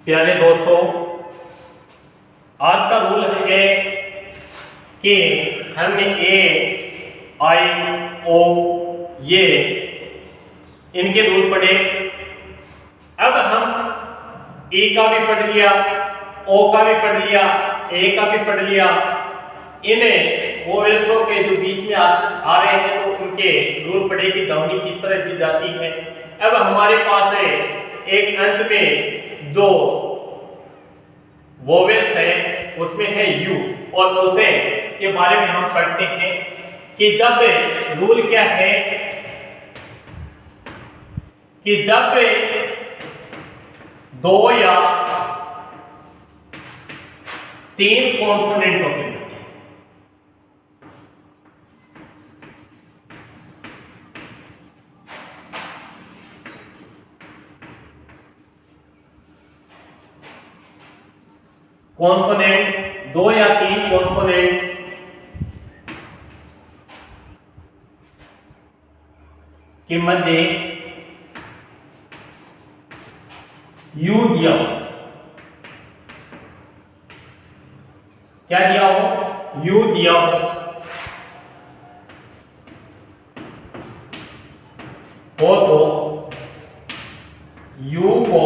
प्यारे दोस्तों, आज का रूल है कि हमने ए, आई, ओ ये इनके रूल पढ़े। अब हम ए का भी पढ़ लिया, ओ का भी पढ़ लिया, ए का भी पढ़ लिया। इन्हें वोवेल्सों के जो बीच में आ रहे हैं तो उनके रूल पढ़े कि ध्वनि किस तरह दी जाती है। अब हमारे पास है एक अंत में जो वोवेल्स है उसमें है यू, और उसे के बारे में हम पढ़ते हैं कि जब रूल क्या है कि जब दो या तीन कॉन्सोनेंटों के कॉन्सोनेंट, दो या तीन कॉन्सोनेंट के मध्य यू दिया हो, क्या दिया हो, यू दिया हो तो यू को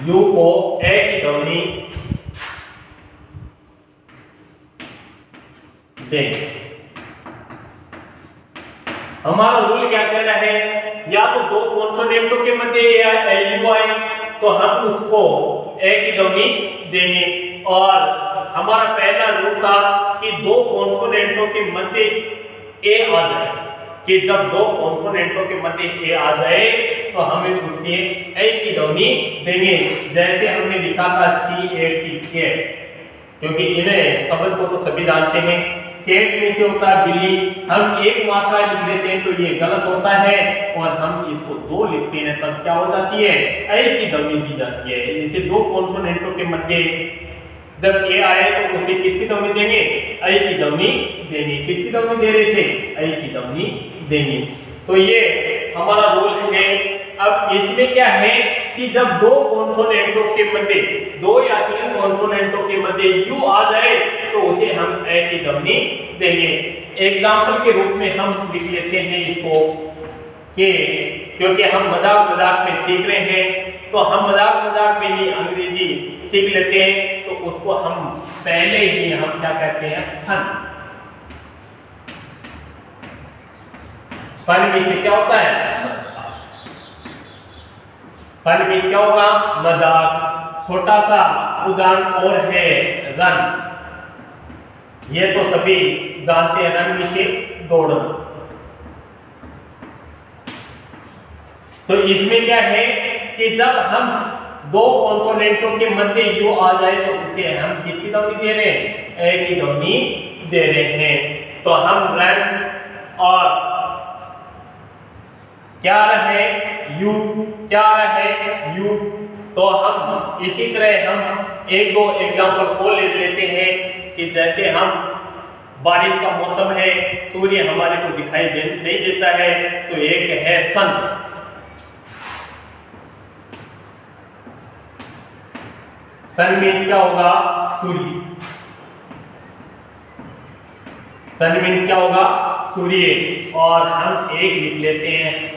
यू को ए की ध्वनि देंगे। हमारा रूल क्या कह रहा है, या तो दो कॉन्सोनेंटों के मध्य यू आए तो हम उसको ए की ध्वनि देंगे, और हमारा पहला रूल था कि दो कॉन्सोनेंटों के मध्य ए आ जाए, कि जब दो कॉन्सोनेंटों के मध्य ए आ जाए तो हमें उसके ए की ध्वनि देंगे। जैसे हमने लिखा था CAT कैट, क्योंकि इन्हें शब्द को तो सभी जानते हैं। कैट में से होता है बिल्ली, हम एक मात्रा लिख लेते हैं तो ये गलत होता है, और हम इसको दो लिखते हैं तब क्या हो जाती है, ए की ध्वनि दी जाती है। इसे दो कॉन्सोनेंटों के मध्य जब ए आए तो उसे किसकी ध्वनि देंगे, ए की ध्वनि देंगे। किसकी ध्वनि दे रहे थे, ए की ध्वनि देंगे। तो ये हमारा रूल है। अब इसमें क्या है कि जब दो कॉन्सोनेंटों के मध्य, दो या तीन कॉन्सोनेंटों के मध्य यू आ जाए तो उसे हम ए की ध्वनि देंगे। एग्जाम्पल के रूप में हम लिख लेते हैं इसको, कि क्योंकि हम मजाक मजाक में सीख रहे हैं तो हम मजाक मजाक में ही अंग्रेजी सीख लेते हैं, तो उसको हम पहले ही हम क्या कहते हैं, फन। फन में से क्या होता है, फन में क्या होगा, मजाक। छोटा सा उदाहरण और है रन, ये तो सभी जानते हैं, रन में से दौड़ना। तो इसमें क्या है कि जब हम दो कॉन्सोनेंटों के मध्य यू आ जाए तो उसे हम किसकी ध्वनि दे रहे हैं, ए की ध्वनि दे रहे हैं। तो हम रन और क्या रहे, यू, क्या रहे, यू। तो हम इसी तरह हम एक दो एग्जांपल और ले लेते हैं कि जैसे हम बारिश का मौसम है, सूर्य हमारे को दिखाई नहीं देता है, तो एक है सन। सन मीन्स क्या होगा, सूर्य। सन मीन्स क्या होगा, सूर्य। और हम एक लिख लेते हैं,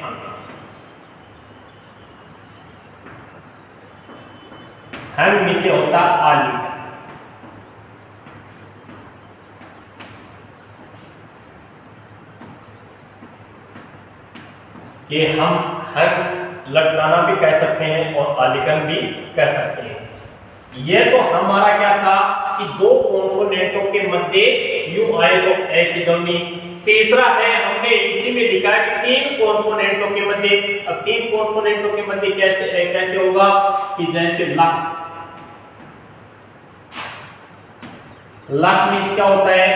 हम में से होता आलू। ये हम लटकाना भी कह सकते हैं और आलिंगन भी कह सकते हैं। ये तो हमारा क्या था कि दो कॉन्सोनेंटों के मध्य यू आए तो ए की ध्वनि। तीसरा है, हमने इसी में लिखा है कि तीन कॉन्सोनेंटों के मध्य। अब तीन कॉन्सोनेंटों के मध्य कैसे होगा कि जैसे लक। लक मीन्स क्या होता है,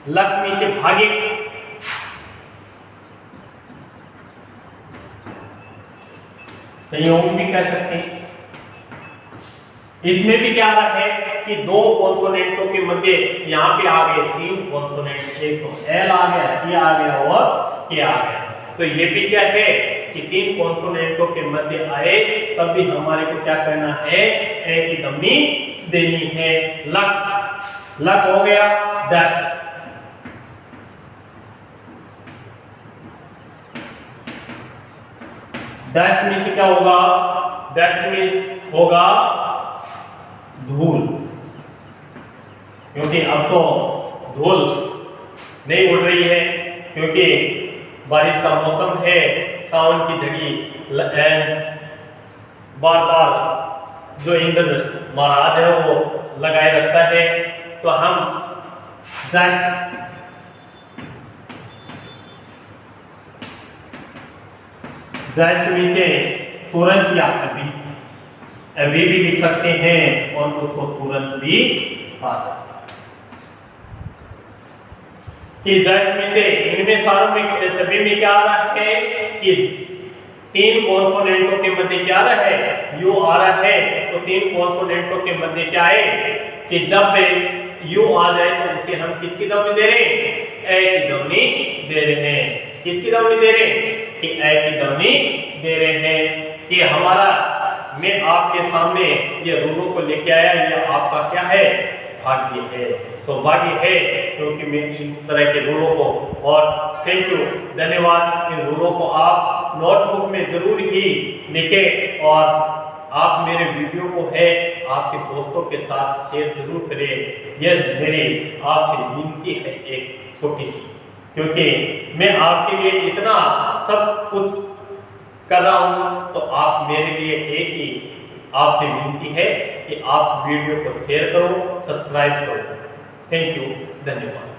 लक मीन्स से भागिक। संयोग भी कह सकते हैं। इसमें भी क्या रहा है कि दो कॉन्सोनेंटों के मध्य यहाँ पे आ गए तीन कॉन्सोनेंट, एक तो एल आ गया, सी आ गया और के आ गया। तो ये भी क्या है कि 3 कॉन्सोनेंटों के मध्य आए तब भी हमारे को क्या करना है, ए की ध्वनि देनी है। लक हो गया। डस्ट में से क्या होगा, डस्ट में होगा धूल, क्योंकि अब तो धूल नहीं उड़ रही है क्योंकि बारिश का मौसम है, सावन की झड़ी बार बार जो इंद्र महाराज है वो लगाए रखता है। तो हम जस्ट में से तुरंत या अभी भी लिख सकते हैं और उसको तुरंत भी पा सकते हैं कि जस्ट में से इनमें सारों में सभी में क्या आ रहा है कि 3 कॉन्सोनेंटों के मध्य क्या आ रहा है, यू आ रहा है। तो 3 कॉन्सोनेंटों के मध्य क्या है कि जब यू आ जाए तो उसे हम किसकी ध्वनि दे रहे हैं, ए की ध्वनि दे रहे हैं। किसकी ध्वनि दे रहे हैं कि ए की ध्वनि दे रहे हैं। कि हमारा मैं आपके सामने ये रूलों को लेके आया, ये आपका क्या है, भाग्य है, सौभाग्य है, क्योंकि मैं इन तरह के रूलों को, और थैंक यू, धन्यवाद, इन रूलों को आप नोटबुक में जरूर ही लिखें और आप मेरे वीडियो को है आपके दोस्तों के साथ शेयर जरूर करें। यह मेरी आपसे विनती है एक छोटी सी, क्योंकि मैं आपके लिए इतना सब कुछ कर रहा हूं, तो आप मेरे लिए एक ही आपसे विनती है कि आप वीडियो को शेयर करो, सब्सक्राइब करो। थैंक यू, धन्यवाद।